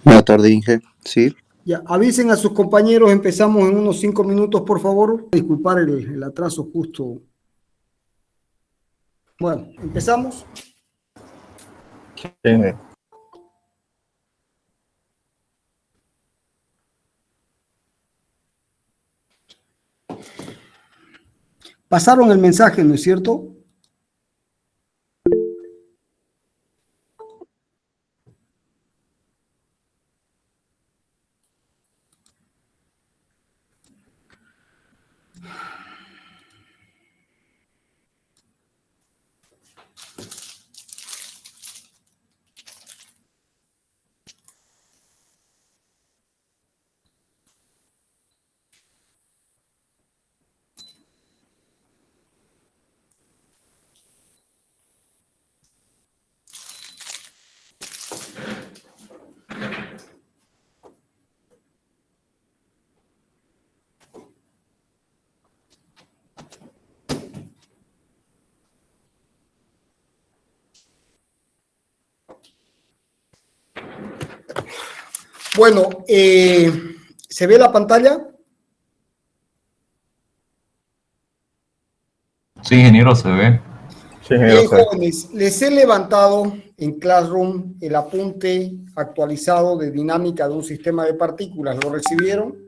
Buenas tardes, Inge. Sí. Ya, avisen a sus compañeros, empezamos en unos 5 minutos, por favor. Disculpar el atraso justo. Bueno, empezamos. Sí. Pasaron el mensaje, ¿no es cierto? Bueno, ¿se ve la pantalla? Sí, ingeniero, se ve. Sí, ingeniero, Bien, jóvenes, les he levantado en Classroom el apunte actualizado de dinámica de un sistema de partículas. ¿Lo recibieron?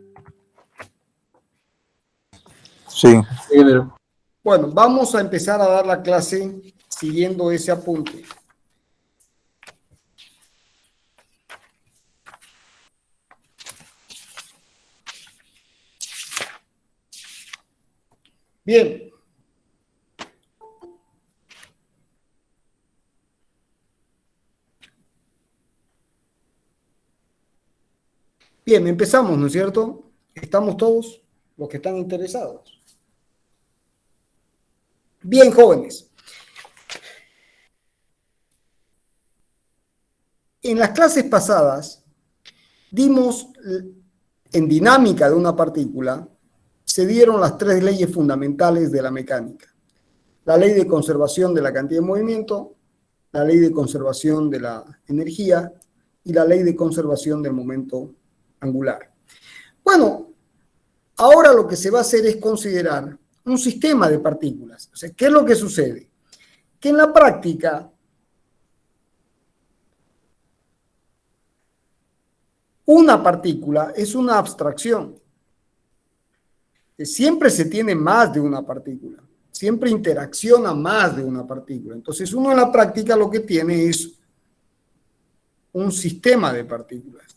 Sí. Bueno, vamos a empezar a dar la clase siguiendo ese apunte. Bien. Bien, empezamos, ¿no es cierto? ¿Estamos todos los que están interesados? Bien, jóvenes. En las clases pasadas dimos en dinámica de una partícula, se dieron las 3 leyes fundamentales de la mecánica. La ley de conservación de la cantidad de movimiento, la ley de conservación de la energía y la ley de conservación del momento angular. Bueno, ahora lo que se va a hacer es considerar un sistema de partículas. O sea, ¿qué es lo que sucede? Que en la práctica una partícula es una abstracción. Siempre se tiene más de una partícula. Siempre interacciona más de una partícula. Entonces, uno en la práctica lo que tiene es un sistema de partículas.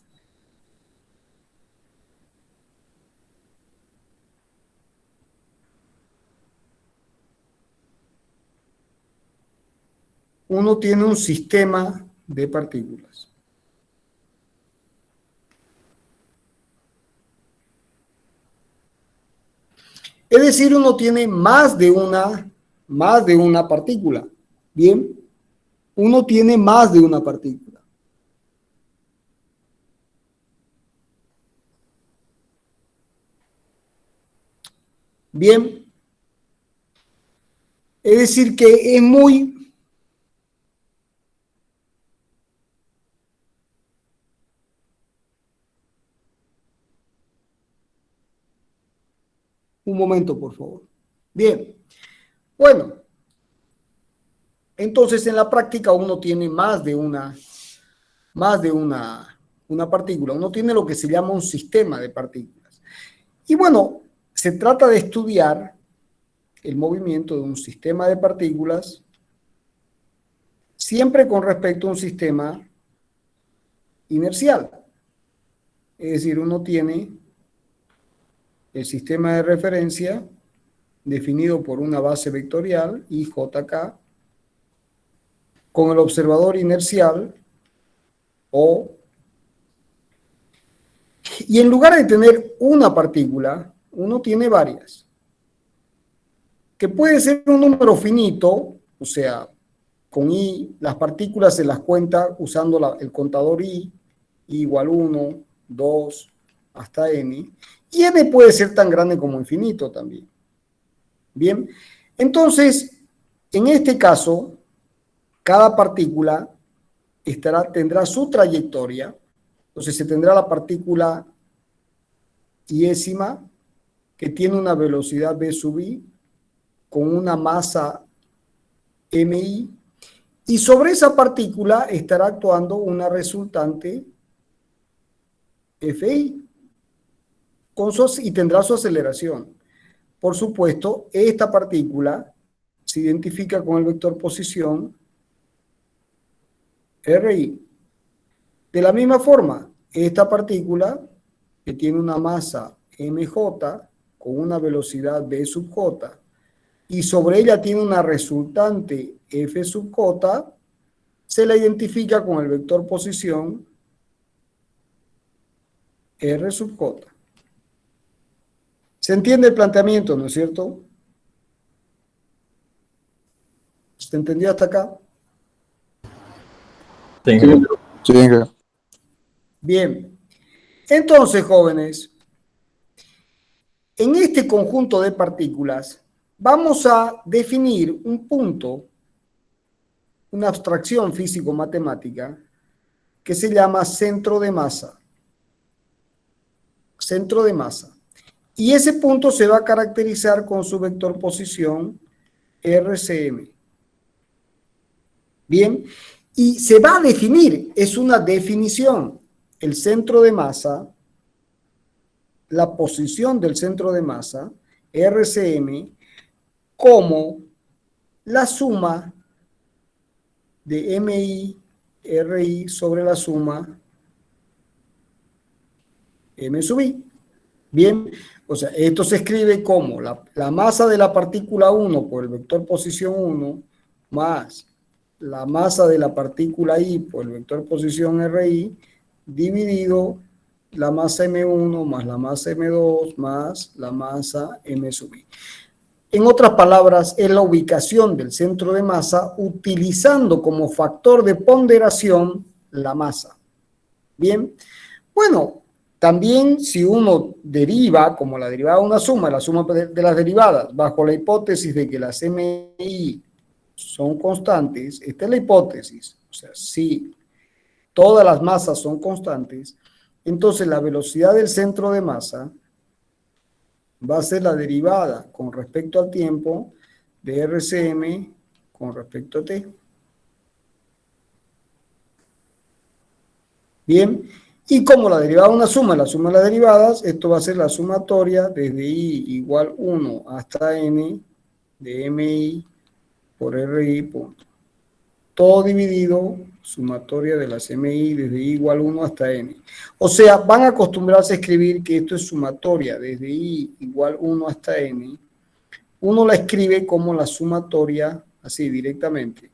Uno tiene un sistema de partículas. Es decir, uno tiene más de una partícula. Bien, uno tiene más de una partícula. Bien, es decir que es muy... Un momento, por favor. Bien, bueno, entonces en la práctica uno tiene más de una partícula. Uno tiene lo que se llama un sistema de partículas. Y bueno, se trata de estudiar el movimiento de un sistema de partículas siempre con respecto a un sistema inercial. Es decir, uno tiene el sistema de referencia definido por una base vectorial, IJK, con el observador inercial, O, y en lugar de tener una partícula, uno tiene varias, que puede ser un número finito, o sea, con I, las partículas se las cuenta usando el contador I igual 1, 2, hasta N, y N puede ser tan grande como infinito también. Bien, entonces, en este caso, cada partícula tendrá su trayectoria, Entonces se tendrá la partícula iésima que tiene una velocidad v sub i con una masa mi, y sobre esa partícula estará actuando una resultante fi y tendrá su aceleración. Por supuesto, esta partícula se identifica con el vector posición ri. De la misma forma, esta partícula que tiene una masa mj con una velocidad v sub j y sobre ella tiene una resultante f sub j, se la identifica con el vector posición r sub j. ¿Se entiende el planteamiento, no es cierto? ¿Se entendió hasta acá? Sí, ingeniero. Bien. Entonces, jóvenes, en este conjunto de partículas vamos a definir un punto, una abstracción físico-matemática que se llama centro de masa. Centro de masa. Y ese punto se va a caracterizar con su vector posición RCM. Bien, y se va a definir, es una definición, el centro de masa, la posición del centro de masa, RCM, como la suma de MI, RI sobre la suma M sub I. Bien, o sea, esto se escribe como la masa de la partícula 1 por el vector posición 1 más la masa de la partícula I por el vector posición RI dividido la masa M1 más la masa M2 más la masa M sub I. En otras palabras, es la ubicación del centro de masa utilizando como factor de ponderación la masa. Bien, bueno, también si uno deriva, como la derivada de una suma, la suma de las derivadas, bajo la hipótesis de que las MI son constantes, esta es la hipótesis, o sea, si todas las masas son constantes, entonces la velocidad del centro de masa va a ser la derivada con respecto al tiempo de RCM con respecto a t. Bien, y como la derivada de una suma, la suma de las derivadas, esto va a ser la sumatoria desde i igual 1 hasta n de mi por ri punto. Todo dividido, sumatoria de las mi desde i igual 1 hasta n. O sea, van a acostumbrarse a escribir que esto es sumatoria desde i igual 1 hasta n. Uno la escribe como la sumatoria, así directamente.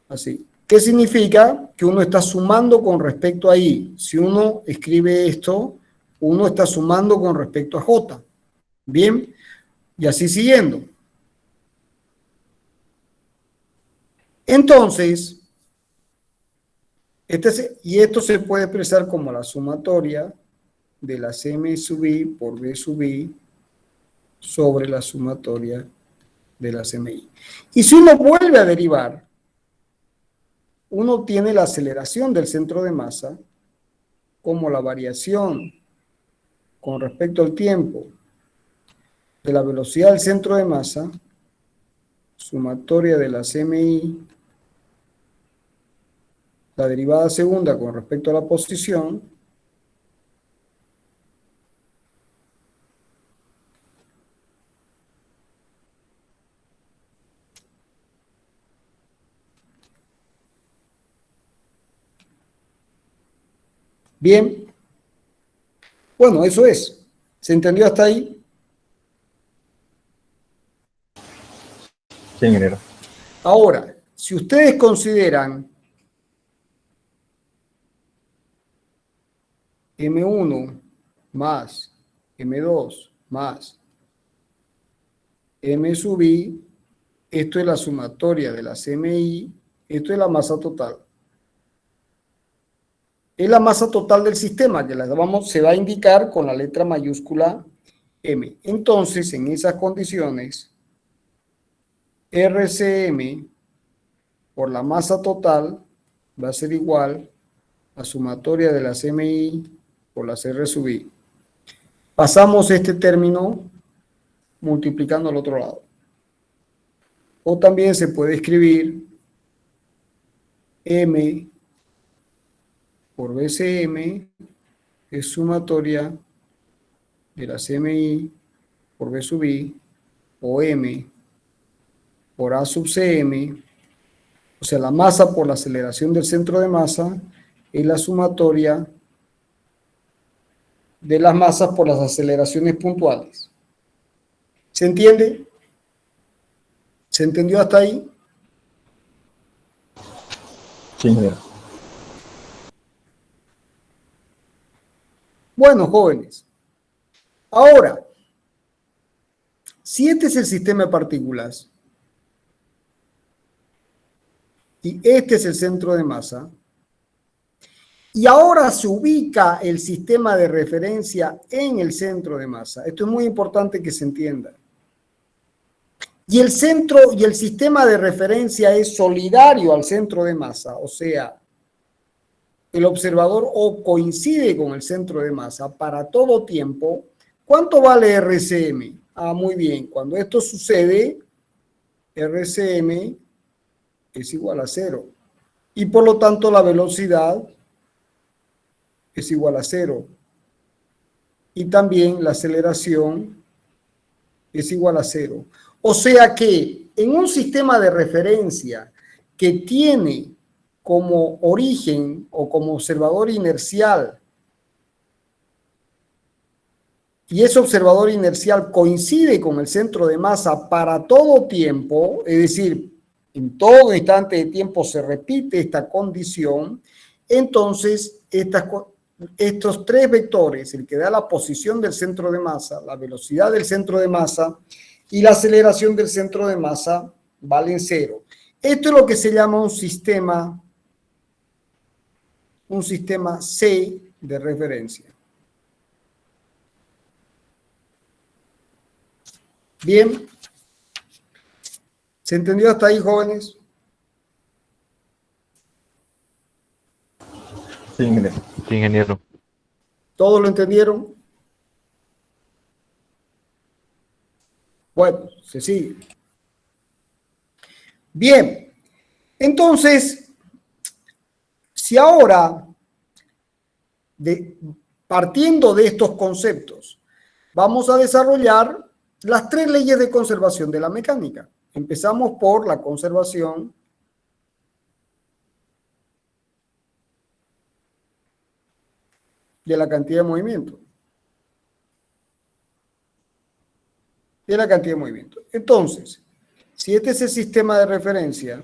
Así. ¿Qué significa? Que uno está sumando con respecto a i. Si uno escribe esto, uno está sumando con respecto a j. Bien, y así siguiendo. Entonces, esto se puede expresar como la sumatoria de las m sub i por b sub i sobre la sumatoria de las mi. Y si uno vuelve a derivar, uno obtiene la aceleración del centro de masa como la variación con respecto al tiempo de la velocidad del centro de masa, sumatoria de las mi, la derivada segunda con respecto a la posición, bien, bueno, eso es. ¿Se entendió hasta ahí? Sí, ingeniero. Ahora, si ustedes consideran M1 más M2 más M sub i, esto es la sumatoria de las MI, esto es la masa total. Es la masa total del sistema, que se va a indicar con la letra mayúscula M. Entonces, en esas condiciones, RCM por la masa total va a ser igual la sumatoria de las MI por las R sub I. Pasamos este término multiplicando al otro lado. O también se puede escribir M por BCM es sumatoria de las MI por B sub I, o M por A sub CM, o sea, la masa por la aceleración del centro de masa, es la sumatoria de las masas por las aceleraciones puntuales. ¿Se entiende? ¿Se entendió hasta ahí? Sí, ingeniero. Bueno, jóvenes. Ahora, si este es el sistema de partículas y este es el centro de masa, y ahora se ubica el sistema de referencia en el centro de masa. Esto es muy importante que se entienda. Y el centro y el sistema de referencia es solidario al centro de masa, o sea, el observador O coincide con el centro de masa para todo tiempo. ¿Cuánto vale RCM? Ah, muy bien. Cuando esto sucede, RCM es igual a 0. Y por lo tanto la velocidad es igual a 0. Y también la aceleración es igual a 0. O sea que en un sistema de referencia que tiene como origen o como observador inercial, y ese observador inercial coincide con el centro de masa para todo tiempo, es decir, en todo instante de tiempo se repite esta condición, entonces estos tres vectores, el que da la posición del centro de masa, la velocidad del centro de masa y la aceleración del centro de masa, valen 0. Esto es lo que se llama un sistema C de referencia. Bien. ¿Se entendió hasta ahí, jóvenes? Sí, ingeniero. Sí, ingeniero. ¿Todos lo entendieron? Bueno, se sigue. Bien. Entonces, si ahora, partiendo de estos conceptos, vamos a desarrollar las tres leyes de conservación de la mecánica. Empezamos por la conservación de la cantidad de movimiento. De la cantidad de movimiento. Entonces, si este es el sistema de referencia,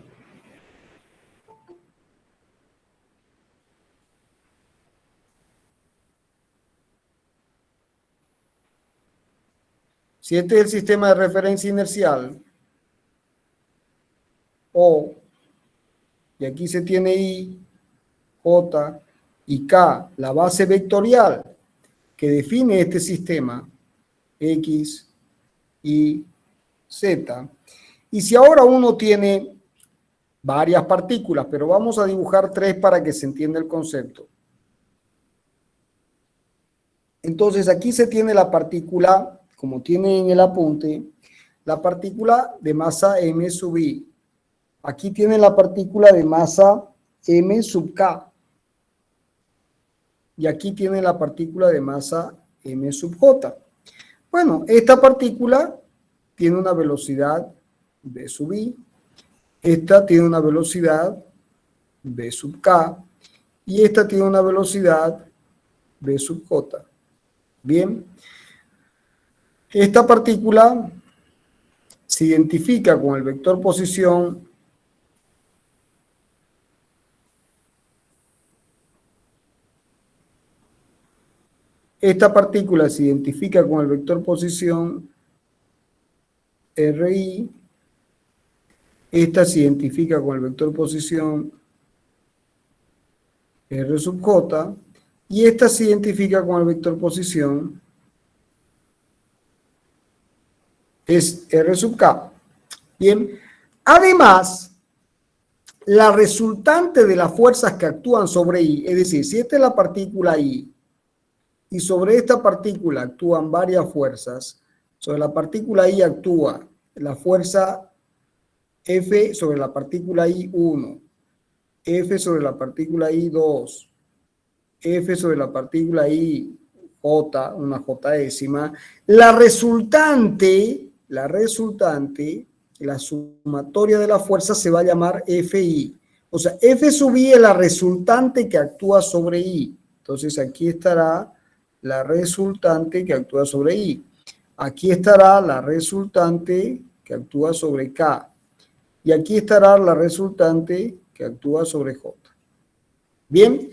si este es el sistema de referencia inercial, O, y aquí se tiene I, J y K, la base vectorial que define este sistema, X, Y, Z. Y si ahora uno tiene varias partículas, pero vamos a dibujar tres para que se entienda el concepto. Entonces aquí se tiene la partícula, como tiene en el apunte, la partícula de masa M sub I. Aquí tiene la partícula de masa M sub K. Y aquí tiene la partícula de masa M sub J. Bueno, esta partícula tiene una velocidad V sub I. Esta tiene una velocidad V sub K. Y esta tiene una velocidad V sub J. Bien. Esta partícula se identifica con el vector posición Esta partícula se identifica con el vector posición RI. Esta se identifica con el vector posición R sub J. Y esta se identifica con el vector posición es R sub K. Bien. Además, la resultante de las fuerzas que actúan sobre I, es decir, si esta es la partícula I, y sobre esta partícula actúan varias fuerzas, sobre la partícula I actúa la fuerza F sobre la partícula I1, F sobre la partícula I2, F sobre la partícula IJ, una J décima, la resultante, la sumatoria de la fuerza se va a llamar FI. O sea, F sub I es la resultante que actúa sobre I. Entonces aquí estará la resultante que actúa sobre I. Aquí estará la resultante que actúa sobre K. Y aquí estará la resultante que actúa sobre J. Bien,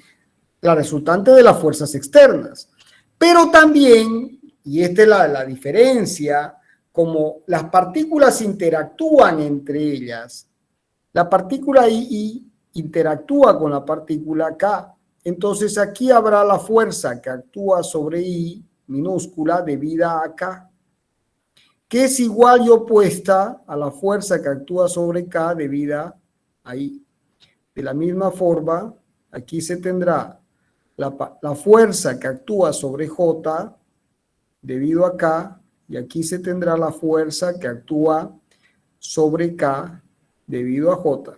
la resultante de las fuerzas externas. Pero también, y esta es la diferencia, como las partículas interactúan entre ellas, la partícula I interactúa con la partícula K. Entonces aquí habrá la fuerza que actúa sobre I minúscula debida a K, que es igual y opuesta a la fuerza que actúa sobre K debida a I. De la misma forma, aquí se tendrá la fuerza que actúa sobre J debido a K, y aquí se tendrá la fuerza que actúa sobre K debido a J.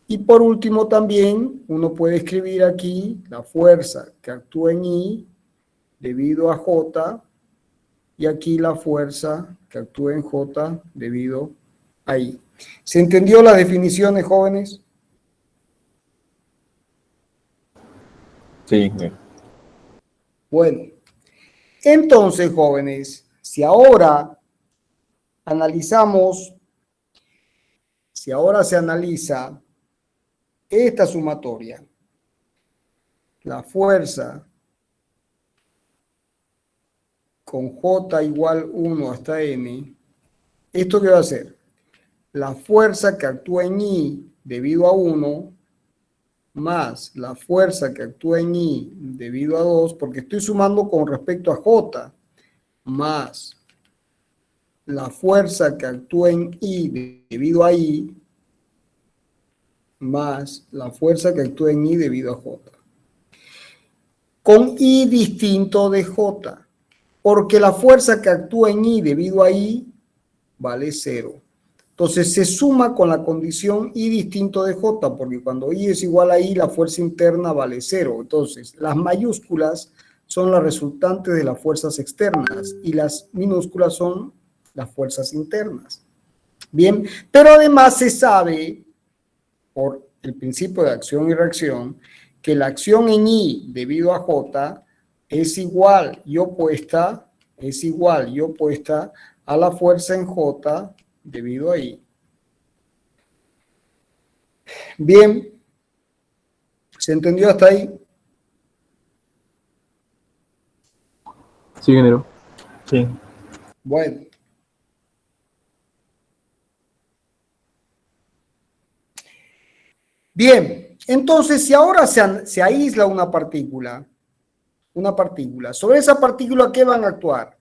Y por último también uno puede escribir aquí la fuerza que actúa en I debido a J, y aquí la fuerza que actúa en J debido a I. ¿Se entendió las definiciones, jóvenes? Sí, ingeniero. Bueno, entonces, jóvenes, si ahora analizamos, si ahora se analiza esta sumatoria, la fuerza con J igual 1 hasta N, ¿esto qué va a ser? La fuerza que actúa en I debido a 1 más la fuerza que actúa en I debido a 2, porque estoy sumando con respecto a J, más la fuerza que actúa en I debido a I, más la fuerza que actúa en I debido a J. Con I distinto de J, porque la fuerza que actúa en I debido a I vale 0. Entonces se suma con la condición I distinto de J, porque cuando I es igual a I, la fuerza interna vale 0. Entonces, las mayúsculas son las resultantes de las fuerzas externas y las minúsculas son las fuerzas internas. Bien, pero además se sabe, por el principio de acción y reacción, que la acción en I debido a J es igual y opuesta a la fuerza en J debido a I. Bien, ¿se entendió hasta ahí? Sí, ingeniero. Sí. Bueno. Bien, entonces si ahora se aísla una partícula, sobre esa partícula, ¿qué van a actuar?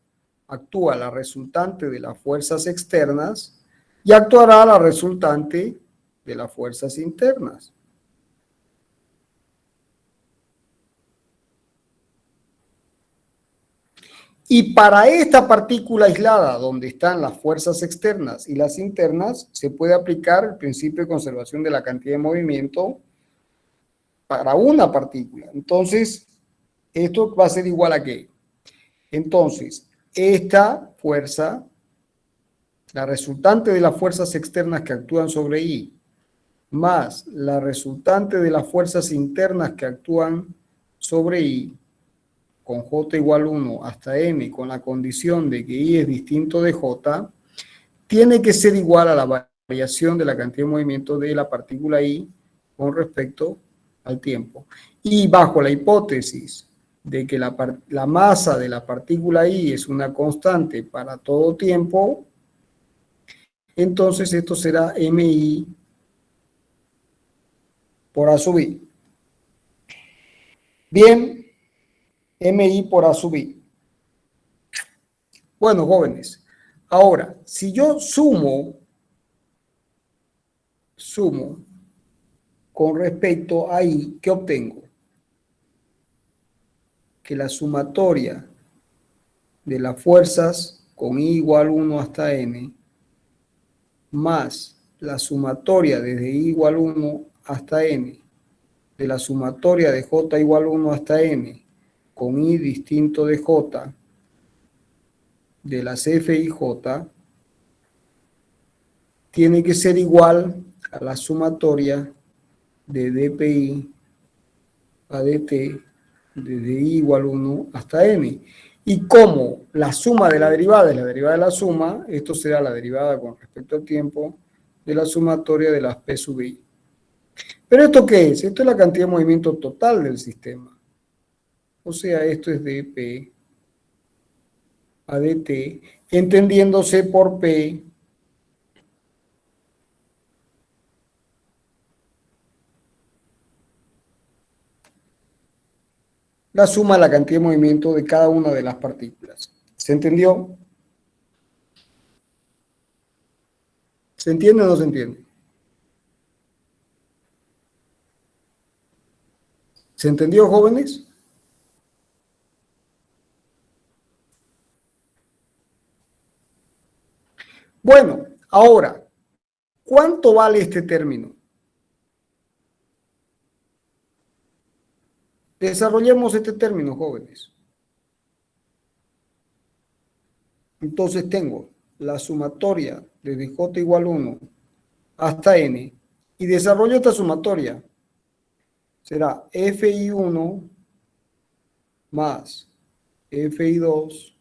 Actúa la resultante de las fuerzas externas y actuará la resultante de las fuerzas internas. Y para esta partícula aislada, donde están las fuerzas externas y las internas, se puede aplicar el principio de conservación de la cantidad de movimiento para una partícula. Entonces, esto va a ser igual a ¿qué? Entonces, esta fuerza, la resultante de las fuerzas externas que actúan sobre I, más la resultante de las fuerzas internas que actúan sobre I, con J igual 1 hasta M, con la condición de que I es distinto de J, tiene que ser igual a la variación de la cantidad de movimiento de la partícula I con respecto al tiempo. Y bajo la hipótesis de que la masa de la partícula I es una constante para todo tiempo, entonces esto será MI por A sub I. Bien, MI por A sub I. Bueno, jóvenes, ahora, si yo sumo con respecto a I, ¿qué obtengo? Que la sumatoria de las fuerzas con I igual 1 hasta N más la sumatoria desde I igual 1 hasta N de la sumatoria de J igual 1 hasta N con I distinto de J de las F y J tiene que ser igual a la sumatoria de dpi a dt desde I igual 1 hasta N. Y como la suma de la derivada es la derivada de la suma, esto será la derivada con respecto al tiempo de la sumatoria de las P sub I. ¿Pero esto qué es? Esto es la cantidad de movimiento total del sistema. O sea, esto es dp a dt, entendiéndose por P la suma de la cantidad de movimiento de cada una de las partículas. ¿Se entendió? ¿Se entiende o no se entiende? ¿Se entendió, jóvenes? Bueno, ahora, ¿cuánto vale este término? Desarrollemos este término, jóvenes. Entonces tengo la sumatoria desde J igual 1 hasta N y desarrollo esta sumatoria. Será FI1 más FI2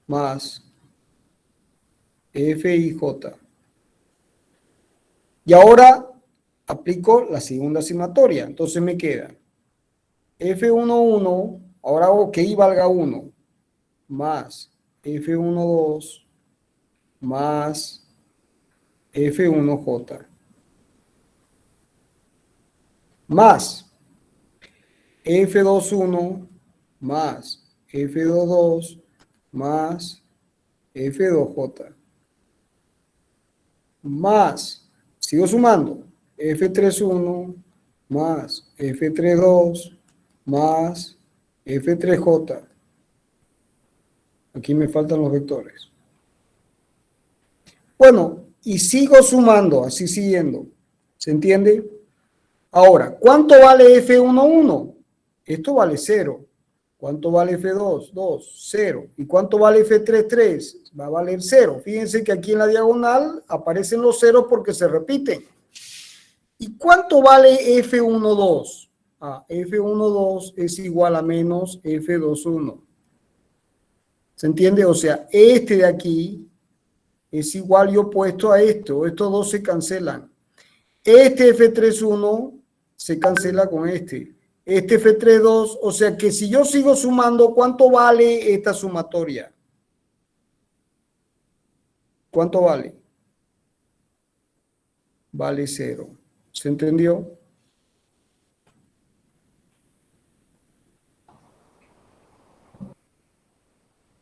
más FIJ. Y ahora aplico la segunda sumatoria. Entonces me queda F11, ahora hago que I valga 1, más F12 más F1J. Más F21 más F22 más F2J. Más, sigo sumando, F31 más F32 más F3J. Aquí me faltan los vectores. Bueno, y sigo sumando, así siguiendo. ¿Se entiende? Ahora, ¿cuánto vale F11? Esto vale 0. ¿Cuánto vale F2? 2, 0. ¿Y cuánto vale F3? 3. Va a valer 0. Fíjense que aquí en la diagonal aparecen los ceros porque se repiten. ¿Y cuánto vale F12? F12 es igual a menos F21. ¿Se entiende? O sea, este de aquí es igual y opuesto a esto. Estos dos se cancelan. Este F31 se cancela con este. Este F32, o sea que si yo sigo sumando, ¿cuánto vale esta sumatoria? ¿Cuánto vale? Vale 0. ¿Se entendió?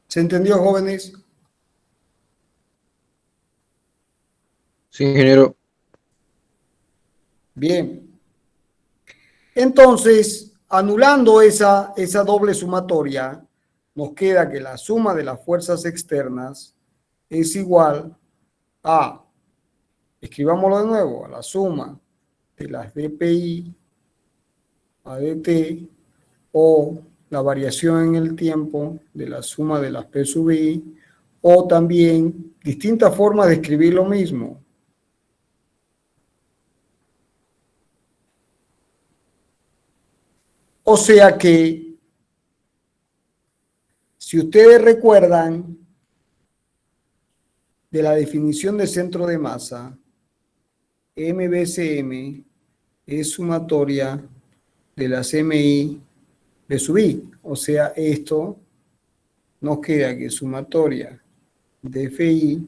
¿Se entendió, jóvenes? Sí, ingeniero. Bien. Entonces, anulando esa doble sumatoria, nos queda que la suma de las fuerzas externas es igual a, escribámoslo de nuevo, a la suma de las dpi a dt o la variación en el tiempo de la suma de las P sub I, o también distintas formas de escribir lo mismo. O sea que, si ustedes recuerdan de la definición de centro de masa, MBCM es sumatoria de las MI de sub I. O sea, esto nos queda que sumatoria de FI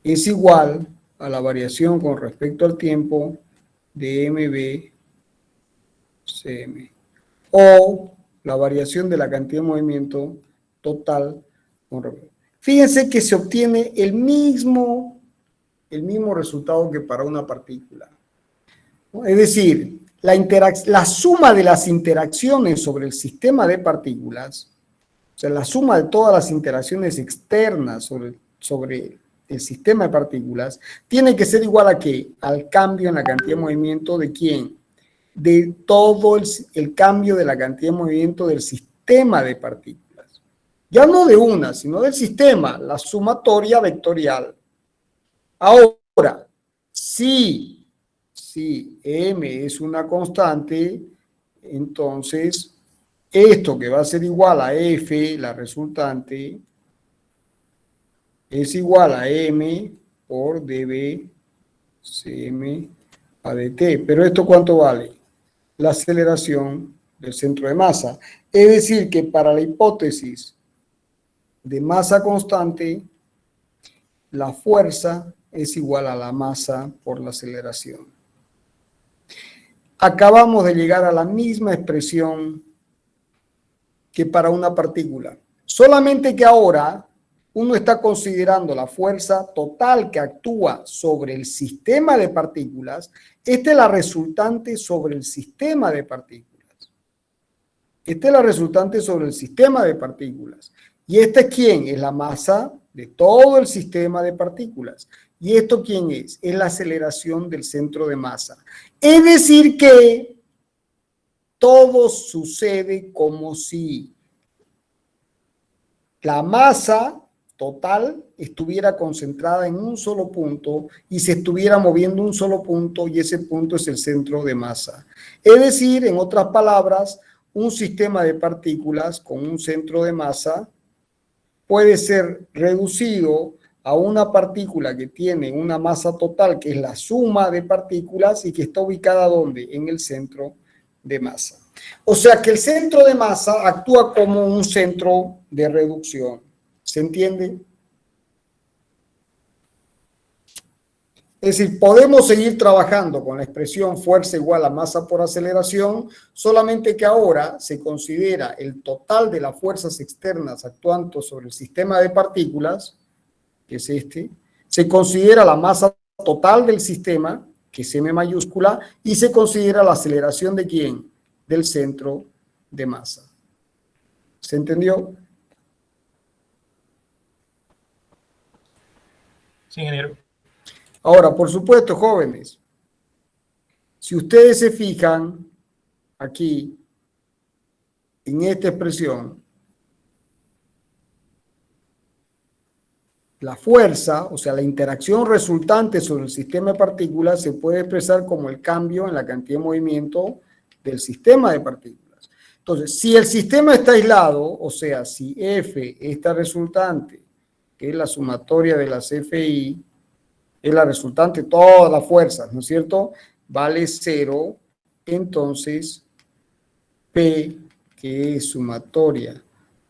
es igual a la variación con respecto al tiempo de MBCM o la variación de la cantidad de movimiento total con respecto. Fíjense que se obtiene el mismo resultado que para una partícula. ¿no? Es decir, la suma de las interacciones sobre el sistema de partículas, o sea, la suma de todas las interacciones externas sobre el sistema de partículas, tiene que ser igual a ¿qué? Al cambio en la cantidad de movimiento de ¿quién? De todo el cambio de la cantidad de movimiento del sistema de partículas. Ya no de una, sino del sistema, la sumatoria vectorial. Ahora, si m es una constante, entonces esto que va a ser igual a f, la resultante, es igual a m por dB cm a dt. Pero ¿esto cuánto vale? La aceleración del centro de masa. Es decir, que para la hipótesis de masa constante, la fuerza es igual a la masa por la aceleración. Acabamos de llegar a la misma expresión que para una partícula. Solamente que ahora uno está considerando la fuerza total que actúa sobre el sistema de partículas. Esta es la resultante sobre el sistema de partículas. Esta es la resultante sobre el sistema de partículas. ¿Y esta es quién? Es la masa de todo el sistema de partículas. ¿Y esto quién es? Es la aceleración del centro de masa. Es decir que todo sucede como si la masa total estuviera concentrada en un solo punto y se estuviera moviendo un solo punto, y ese punto es el centro de masa. Es decir, en otras palabras, un sistema de partículas con un centro de masa puede ser reducido a una partícula que tiene una masa total, que es la suma de partículas y que está ubicada ¿dónde? En el centro de masa. O sea que el centro de masa actúa como un centro de reducción. ¿Se entiende? Es decir, podemos seguir trabajando con la expresión fuerza igual a masa por aceleración, solamente que ahora se considera el total de las fuerzas externas actuando sobre el sistema de partículas, que es este, se considera la masa total del sistema, que es M mayúscula, y se considera la aceleración de ¿quién? Del centro de masa. ¿Se entendió? Sí, ingeniero. Ahora, por supuesto, jóvenes, si ustedes se fijan aquí en esta expresión, la fuerza, o sea, la interacción resultante sobre el sistema de partículas se puede expresar como el cambio en la cantidad de movimiento del sistema de partículas. Entonces, si el sistema está aislado, o sea, si F, esta resultante, que es la sumatoria de las FI, es la resultante de todas las fuerzas, ¿no es cierto? Vale 0, entonces P, que es sumatoria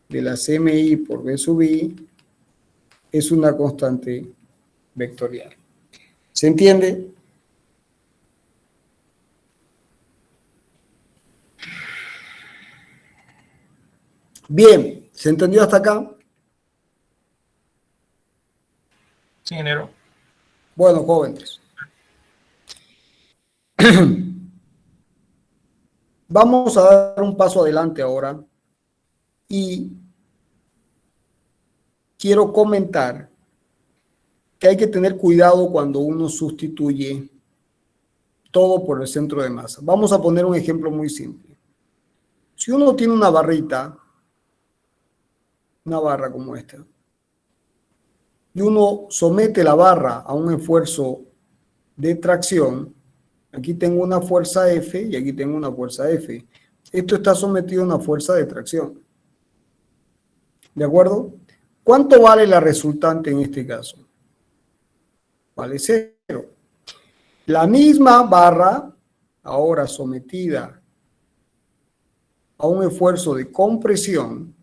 de las MI por B sub I, es una constante vectorial. ¿Se entiende? Bien, ¿se entendió hasta acá? Sí, ingeniero. Bueno, jóvenes. Vamos a dar un paso adelante ahora y quiero comentar que hay que tener cuidado cuando uno sustituye todo por el centro de masa. Vamos a poner un ejemplo muy simple. Si uno tiene una barrita, una barra como esta, y uno somete la barra a un esfuerzo de tracción, aquí tengo una fuerza F y aquí tengo una fuerza F. Esto está sometido a una fuerza de tracción. ¿De acuerdo? ¿Cuánto vale la resultante en este caso? Vale 0. La misma barra, ahora sometida a un esfuerzo de compresión,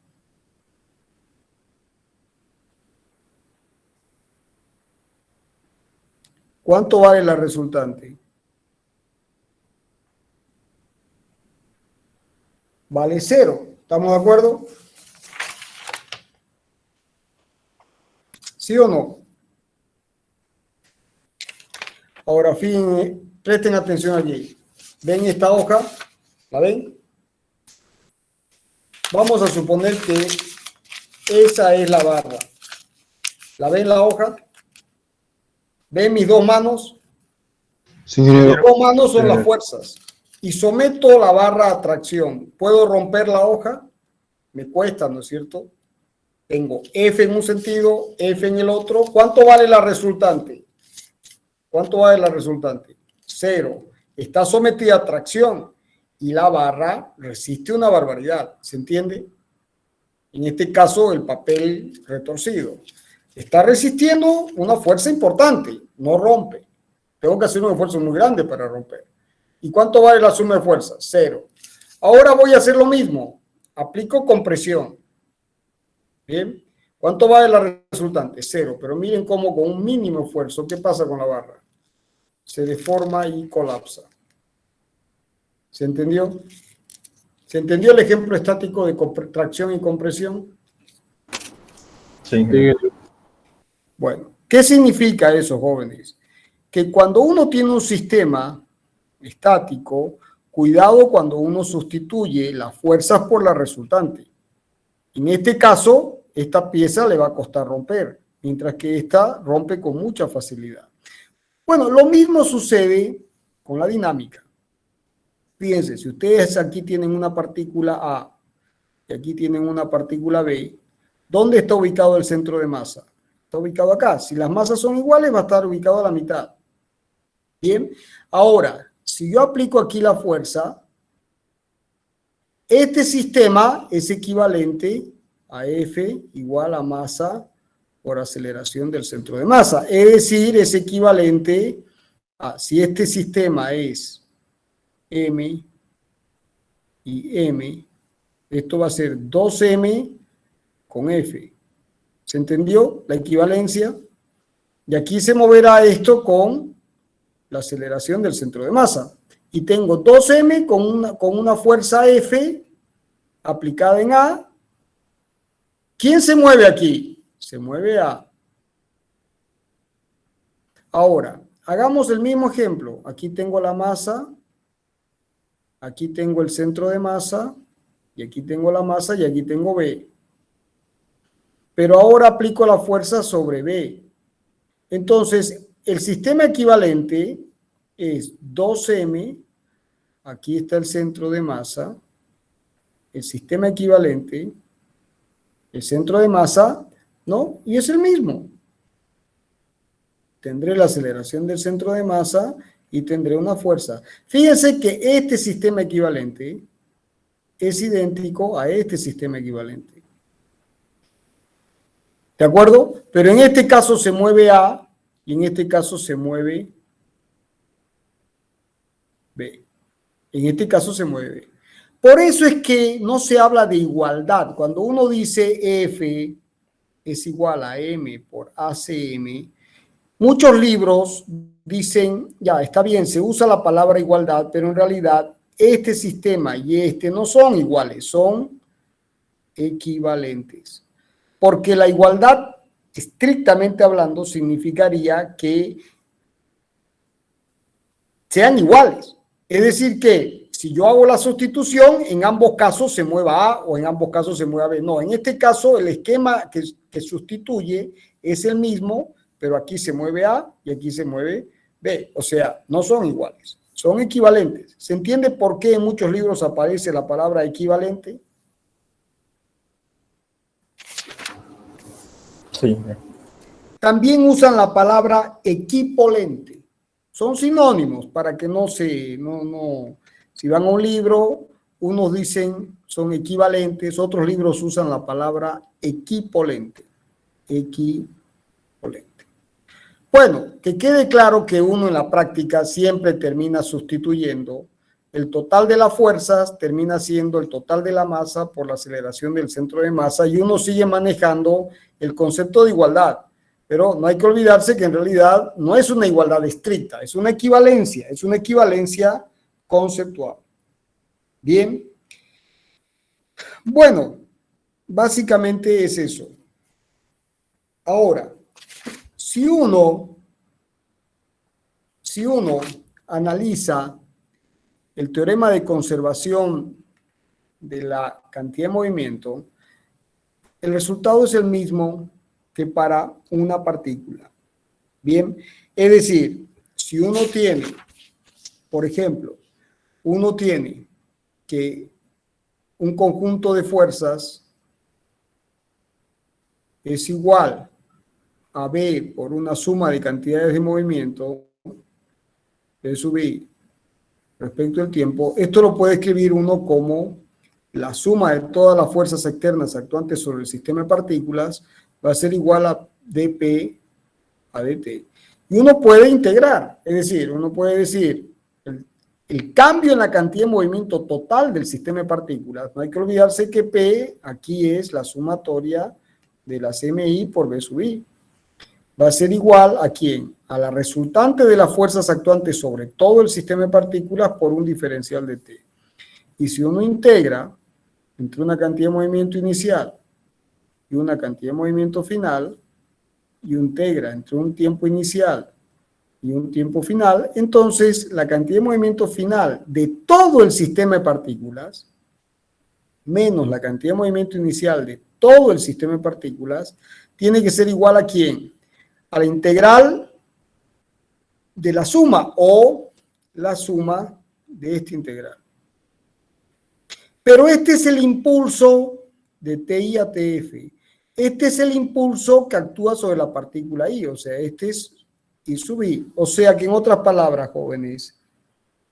¿cuánto vale la resultante? Vale 0. ¿Estamos de acuerdo? ¿Sí o no? Ahora, fíjense, presten atención allí. ¿Ven esta hoja? ¿La ven? Vamos a suponer que esa es la barra. ¿La ven la hoja? ¿Ven mis dos manos? Sí, ingeniero. Mis dos manos son las fuerzas. Y someto la barra a tracción. ¿Puedo romper la hoja? Me cuesta, ¿no es cierto? Tengo F en un sentido, F en el otro. ¿Cuánto vale la resultante? ¿Cuánto vale la resultante? 0. Está sometida a tracción y la barra resiste una barbaridad. ¿Se entiende? En este caso, el papel retorcido. Está resistiendo una fuerza importante, no rompe. Tengo que hacer un esfuerzo muy grande para romper. ¿Y cuánto vale la suma de fuerzas? 0. Ahora voy a hacer lo mismo. Aplico compresión. Bien. ¿Cuánto vale la resultante? 0. Pero miren cómo con un mínimo esfuerzo, ¿qué pasa con la barra? Se deforma y colapsa. ¿Se entendió? ¿Se entendió el ejemplo estático de tracción y compresión? Sí, ingeniero. Bueno, ¿qué significa eso, jóvenes? Que cuando uno tiene un sistema estático, cuidado cuando uno sustituye las fuerzas por la resultante. En este caso, esta pieza le va a costar romper, mientras que esta rompe con mucha facilidad. Bueno, lo mismo sucede con la dinámica. Fíjense, si ustedes aquí tienen una partícula A y aquí tienen una partícula B, ¿dónde está ubicado el centro de masa? Está ubicado acá. Si las masas son iguales, va a estar ubicado a la mitad. Bien, ahora, si yo aplico aquí la fuerza, este sistema es equivalente a F igual a masa por aceleración del centro de masa. Es decir, es equivalente a, si este sistema es M y M, esto va a ser 2M con F. ¿Se entendió la equivalencia? Y aquí se moverá esto con la aceleración del centro de masa. Y tengo 2M con una fuerza F aplicada en A. ¿Quién se mueve aquí? Se mueve A. Ahora, hagamos el mismo ejemplo. Aquí tengo la masa, aquí tengo el centro de masa, y aquí tengo la masa, y aquí tengo B. Pero ahora aplico la fuerza sobre B. Entonces, el sistema equivalente es 2M, aquí está el centro de masa, el sistema equivalente, el centro de masa, ¿no? Y es el mismo. Tendré la aceleración del centro de masa y tendré una fuerza. Fíjense que este sistema equivalente es idéntico a este sistema equivalente. ¿De acuerdo? Pero en este caso se mueve A y en este caso se mueve B. En este caso se mueve B. Por eso es que no se habla de igualdad. Cuando uno dice F es igual a M por ACM, muchos libros dicen, ya, está bien, se usa la palabra igualdad, pero en realidad este sistema y este no son iguales, son equivalentes. Porque la igualdad, estrictamente hablando, significaría que sean iguales. Es decir, que si yo hago la sustitución, en ambos casos se mueva A o en ambos casos se mueva B. No, en este caso el esquema que sustituye es el mismo, pero aquí se mueve A y aquí se mueve B. O sea, no son iguales, son equivalentes. ¿Se entiende por qué en muchos libros aparece la palabra equivalente? Sí. También usan la palabra equipolente. Son sinónimos para que si van a un libro, unos dicen son equivalentes, otros libros usan la palabra equipolente. Equipolente. Bueno, que quede claro que uno en la práctica siempre termina sustituyendo el total de las fuerzas, termina siendo el total de la masa por la aceleración del centro de masa y uno sigue manejando el concepto de igualdad. Pero no hay que olvidarse que en realidad no es una igualdad estricta, es una equivalencia conceptual. Bien. Bueno, básicamente es eso. Ahora, si si uno analiza el teorema de conservación de la cantidad de movimiento, el resultado es el mismo que para una partícula. Bien, es decir, si uno tiene, por ejemplo, uno tiene que un conjunto de fuerzas es igual a B por una suma de cantidades de movimiento, B sub I, respecto al tiempo, esto lo puede escribir uno como la suma de todas las fuerzas externas actuantes sobre el sistema de partículas va a ser igual a dP a dt. Y uno puede integrar, es decir, uno puede decir el cambio en la cantidad de movimiento total del sistema de partículas. No hay que olvidarse que P aquí es la sumatoria de las MI por B sub I. Va a ser igual a ¿quién? A la resultante de las fuerzas actuantes sobre todo el sistema de partículas por un diferencial de T. Y si uno integra entre una cantidad de movimiento inicial y una cantidad de movimiento final, y integra entre un tiempo inicial y un tiempo final, entonces la cantidad de movimiento final de todo el sistema de partículas, menos la cantidad de movimiento inicial de todo el sistema de partículas, tiene que ser igual a ¿quién? A la integral de la suma o la suma de esta integral. Pero este es el impulso de TI a TF. Este es el impulso que actúa sobre la partícula I, o sea, este es I sub I. O sea que en otras palabras, jóvenes,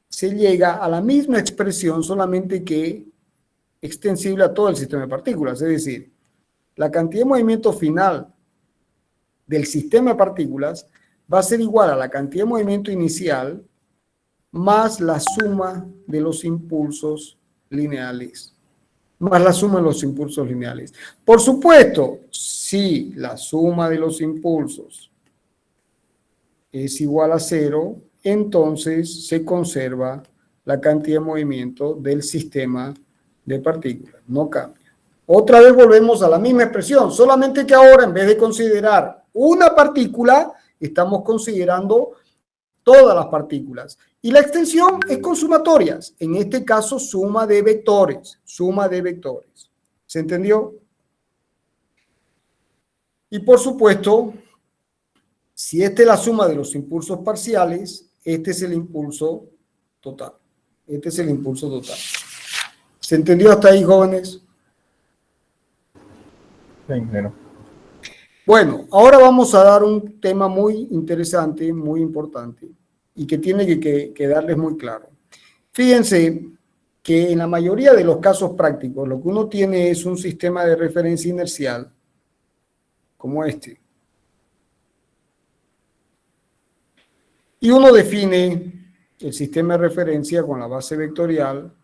se llega a la misma expresión, solamente que extensible a todo el sistema de partículas. Es decir, la cantidad de movimiento final del sistema de partículas va a ser igual a la cantidad de movimiento inicial más la suma de los impulsos lineales. Más la suma de los impulsos lineales. Por supuesto, si la suma de los impulsos es igual a 0, entonces se conserva la cantidad de movimiento del sistema de partículas. No cambia. Otra vez volvemos a la misma expresión, solamente que ahora en vez de considerar una partícula, estamos considerando todas las partículas. Y la extensión es con sumatorias. En este caso, suma de vectores. Suma de vectores. ¿Se entendió? Y por supuesto, si esta es la suma de los impulsos parciales, este es el impulso total. Este es el impulso total. ¿Se entendió hasta ahí, jóvenes? Sí, ingeniero. Bueno, ahora vamos a dar un tema muy interesante, muy importante, y que tiene que quedarles muy claro. Fíjense que en la mayoría de los casos prácticos, lo que uno tiene es un sistema de referencia inercial, como este. Y uno define el sistema de referencia con la base vectorial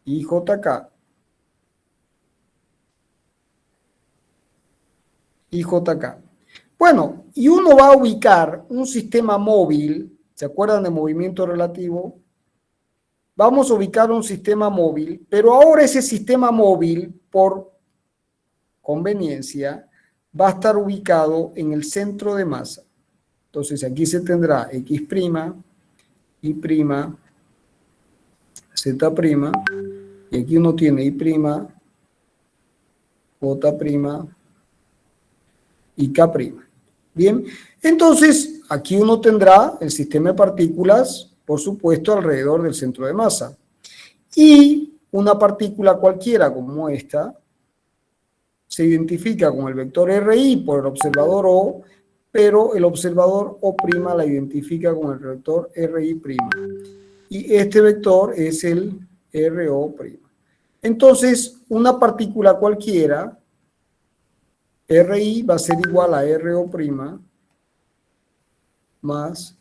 IJK. IJK. Bueno, y uno va a ubicar un sistema móvil, ¿se acuerdan de movimiento relativo? Vamos a ubicar un sistema móvil, pero ahora ese sistema móvil, por conveniencia, va a estar ubicado en el centro de masa. Entonces aquí se tendrá X', Y', Z', y aquí uno tiene Y', J', y K'. Bien, entonces aquí uno tendrá el sistema de partículas, por supuesto, alrededor del centro de masa. Y una partícula cualquiera como esta se identifica con el vector RI por el observador O, pero el observador O' la identifica con el vector RI'. Y este vector es el RO'. Entonces, una partícula cualquiera, RI va a ser igual a RO' más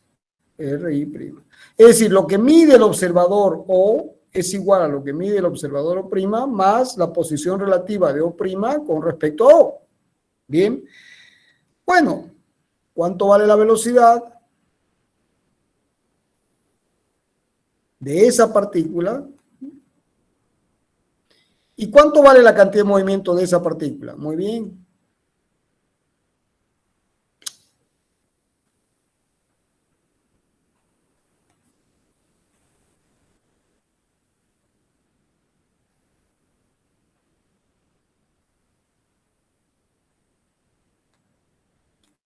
RI'. Es decir, lo que mide el observador O es igual a lo que mide el observador O' más la posición relativa de O' con respecto a O. Bien. Bueno, ¿cuánto vale la velocidad de esa partícula? ¿Y cuánto vale la cantidad de movimiento de esa partícula? Muy bien.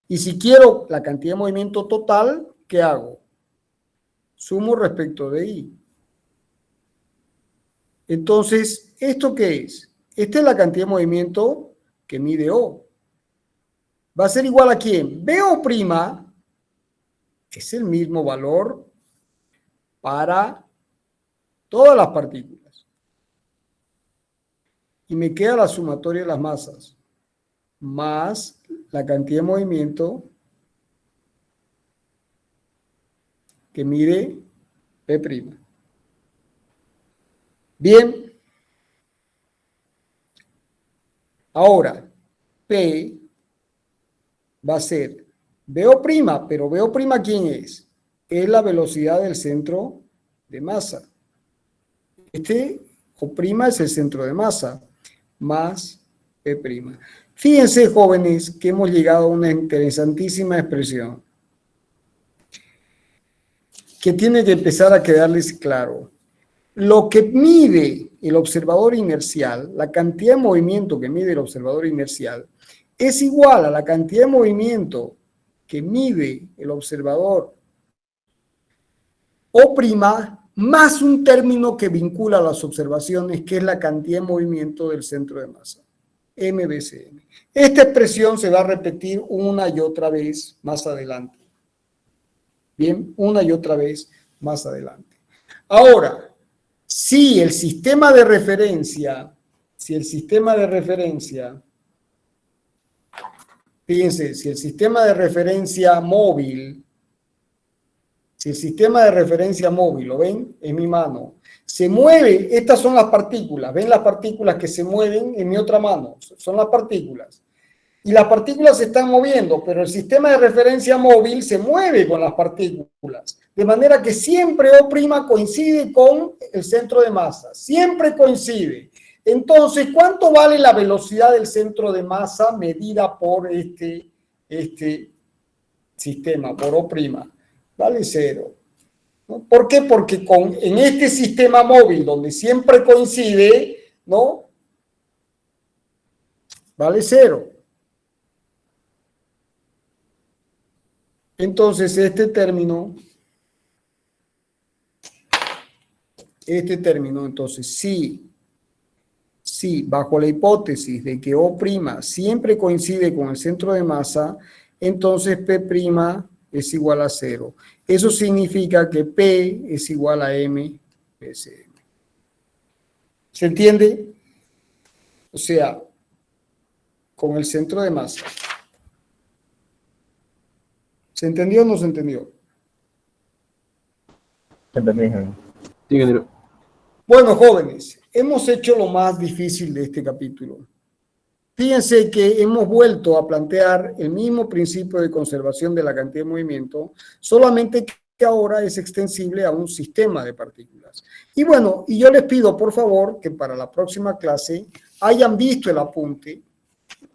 Y si quiero la cantidad de movimiento total, ¿qué hago? Sumo respecto de I. Entonces, ¿esto qué es? Esta es la cantidad de movimiento que mide O. ¿Va a ser igual a quién? BO' es el mismo valor para todas las partículas. Y me queda la sumatoria de las masas, más la cantidad de movimiento que mide P'. Bien. Ahora, P va a ser BO', pero BO' ¿quién es? Es la velocidad del centro de masa. O' es el centro de masa, más P'. Fíjense, jóvenes, que hemos llegado a una interesantísima expresión que tiene que empezar a quedarles claro. Lo que mide el observador inercial, la cantidad de movimiento que mide el observador inercial, es igual a la cantidad de movimiento que mide el observador O' más un término que vincula las observaciones, que es la cantidad de movimiento del centro de masa, MVCM. Esta expresión se va a repetir una y otra vez más adelante. Bien, una y otra vez más adelante. Ahora, si el sistema de referencia, fíjense, si el sistema de referencia móvil, ¿lo ven? En mi mano, se mueve, estas son las partículas, ¿ven las partículas que se mueven en mi otra mano? Son las partículas. Y las partículas se están moviendo, pero el sistema de referencia móvil se mueve con las partículas. De manera que siempre O' coincide con el centro de masa. Siempre coincide. Entonces, ¿cuánto vale la velocidad del centro de masa medida por este sistema, por O'? Vale 0. ¿No? ¿Por qué? Porque en este sistema móvil, donde siempre coincide, ¿no? Vale 0. Entonces, este término, entonces, sí, bajo la hipótesis de que O' siempre coincide con el centro de masa, entonces P' es igual a 0. Eso significa que P es igual a MVCM. ¿Se entiende? O sea, con el centro de masa. ¿Se entendió o no se entendió? Entendí, Jaime. Sí, ingeniero. Bueno, jóvenes, hemos hecho lo más difícil de este capítulo. Fíjense que hemos vuelto a plantear el mismo principio de conservación de la cantidad de movimiento, solamente que ahora es extensible a un sistema de partículas. Y bueno, y yo les pido por favor que para la próxima clase hayan visto el apunte,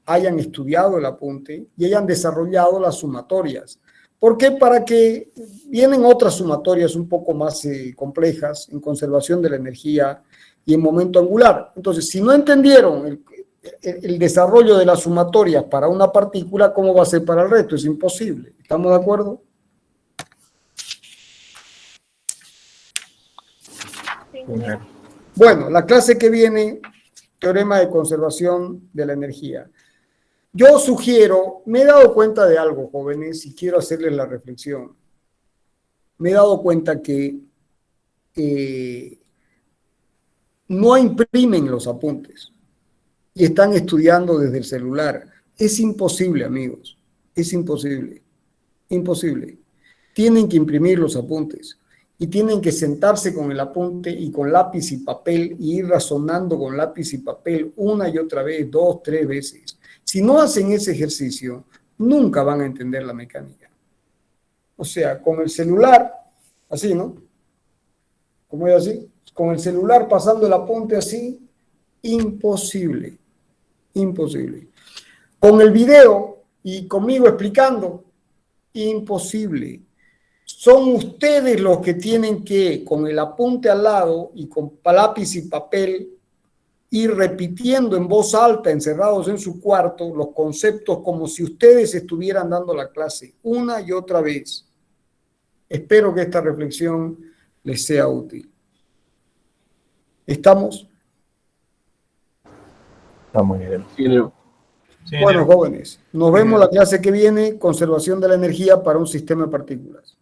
hayan estudiado el apunte y hayan desarrollado las sumatorias. ¿Por qué? Para que vienen otras sumatorias un poco más complejas en conservación de la energía y en momento angular. Entonces, si no entendieron el desarrollo de las sumatorias para una partícula, ¿cómo va a ser para el resto? Es imposible. ¿Estamos de acuerdo? Bueno, la clase que viene, teorema de conservación de la energía. Yo sugiero, me he dado cuenta de algo, jóvenes, y quiero hacerles la reflexión. Me he dado cuenta que no imprimen los apuntes y están estudiando desde el celular. Es imposible, amigos, es imposible, imposible. Tienen que imprimir los apuntes y tienen que sentarse con el apunte y con lápiz y papel y ir razonando con lápiz y papel una y otra vez, 2, 3 veces. Si no hacen ese ejercicio, nunca van a entender la mecánica. O sea, con el celular, así, ¿no? ¿Cómo es así? Con el celular pasando el apunte así, imposible, imposible. Con el video y conmigo explicando, imposible. Son ustedes los que tienen que, con el apunte al lado y con lápiz y papel, ir repitiendo en voz alta, encerrados en su cuarto, los conceptos como si ustedes estuvieran dando la clase una y otra vez. Espero que esta reflexión les sea útil. ¿Estamos? Estamos bien. Sí, ingeniero. Sí, Bueno, ingeniero. jóvenes, nos vemos la clase que viene, conservación de la energía para un sistema de partículas.